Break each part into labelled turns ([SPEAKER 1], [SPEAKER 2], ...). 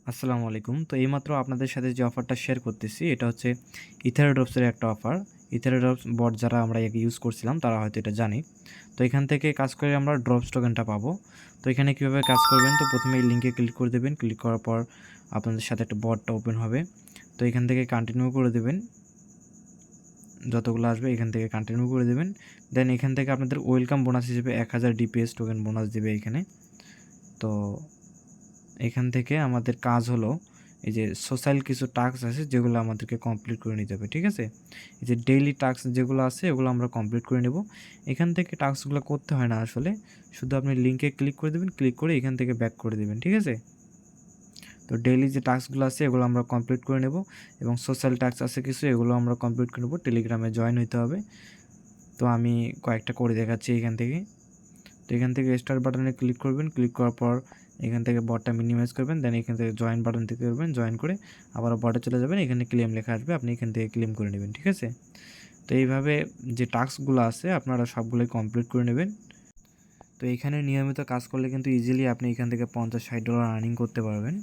[SPEAKER 1] আসসালামু আলাইকুম। তো এইমাত্র আপনাদের সাথে যে অফারটা শেয়ার করতেছি এটা হচ্ছে EtherDropsের একটা অফার। EtherDrops বট যারা আমরা আগে ইউজ করছিলাম তারা হয়তো এটা জানে। তো এখান থেকে কাজ করে আমরা ড্রপস টোকেনটা পাবো। তো এখানে কীভাবে কাজ করবেন, তো প্রথমে এই লিঙ্কে ক্লিক করে দেবেন। ক্লিক করার পর আপনাদের সাথে একটা বটটা ওপেন হবে। তো এখান থেকে কন্টিনিউ করে দেবেন, যতগুলো আসবে এখান থেকে কন্টিনিউ করে দেবেন। দেন এখান থেকে আপনাদের ওয়েলকাম বোনাস হিসেবে 1000 DPS টোকেন বোনাস দেবে এখানে। তো এখান থেকে আমাদের কাজ হলো এই যে সোশ্যাল কিছু টাস্ক আছে যেগুলো আমাদেরকে কমপ্লিট করে নিতে হবে, ঠিক আছে। এই যে ডেইলি টাস্ক যেগুলো আছে এগুলো আমরা কমপ্লিট করে নেব। এখান থেকে টাস্কগুলো করতে হয় না আসলে, শুধু আপনি লিঙ্কে ক্লিক করে দেবেন, ক্লিক করে এখান থেকে ব্যাক করে দেবেন, ঠিক আছে। তো ডেইলি যে টাস্কগুলো আছে এগুলো আমরা কমপ্লিট করে নেব এবং সোশ্যাল টাস্ক আছে কিছু, এগুলো আমরা কমপ্লিট করে নেব। টেলিগ্রামে জয়েন হতে হবে। তো আমি কয়েকটা করে দেখাচ্ছি এখান থেকে। তো এখান থেকে স্টার্ট বাটনে ক্লিক করবেন, ক্লিক করার পর এখান থেকে বটটা মিনিমাইজ করবেন। দেন এখান থেকে জয়েন বাটন থেকে করবেন, জয়েন করে আবার বটে চলে যাবেন। এখানে ক্লেম লেখা আসবে, আপনি এখান থেকে ক্লেম করে নেবেন, ঠিক আছে। তো এইভাবে যে টাস্কগুলো আছে আপনারা সবগুলোই কমপ্লিট করে নেবেন। তো এখানে নিয়মিত কাজ করলে কিন্তু ইজিলি আপনি এখান থেকে $50-60 আর্নিং করতে পারবেন।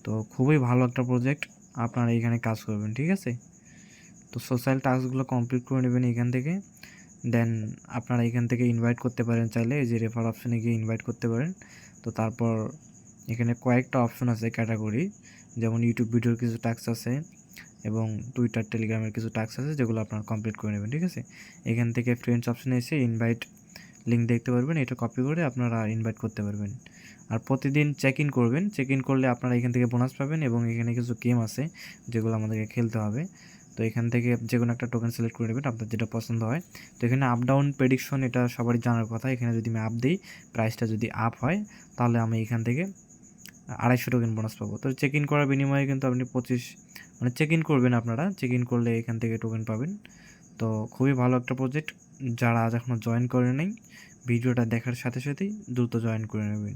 [SPEAKER 1] তো খুবই ভালো একটা প্রজেক্ট, আপনারা এখানে কাজ করবেন, ঠিক আছে। তো সোশ্যাল টাস্কগুলো কমপ্লিট করে নেবেন এখান থেকে। দেন আপনারা এখান থেকে ইনভাইট করতে পারেন চাইলে, এই যে রেফার অপশানে গিয়ে ইনভাইট করতে পারেন। তো তারপর এখানে কয়েকটা অপশন আছে ক্যাটাগরি, যেমন ইউটিউব ভিডিওর কিছু টাস্ক আছে এবং টুইটার টেলিগ্রামের কিছু টাস্ক আছে যেগুলো আপনারা কমপ্লিট করে নেবেন, ঠিক আছে। এখান থেকে ফ্রেন্ডস অপশানে এসে ইনভাইট লিঙ্ক দেখতে পারবেন, এটা কপি করে আপনারা ইনভাইট করতে পারবেন। আর প্রতিদিন চেক ইন করবেন, চেক ইন করলে আপনারা এখান থেকে বোনাস পাবেন এবং এখানে কিছু গেম আছে যেগুলো আমাদেরকে খেলতে হবে। তো এখান থেকে যে কোনো একটা টোকেন সিলেক্ট করে নেবেন আপনার যেটা পছন্দ হয়। তো এখানে আপ ডাউন প্রেডিকশন এটা সবারই জানার কথা। এখানে যদি আমি আপ দিই, প্রাইসটা যদি আপ হয় তাহলে আমি এখান থেকে 250 টোকেন বোনাস পাবো। তো চেক ইন করার বিনিময়ে কিন্তু আপনি 25 চেক ইন করবেন, আপনারা চেক ইন করলে এখান থেকে টোকেন পাবেন। তো খুবই ভালো একটা প্রজেক্ট, যারা আজ এখনও জয়েন করে নাই ভিডিওটা দেখার সাথে সাথেই দ্রুত জয়েন করে নেবেন।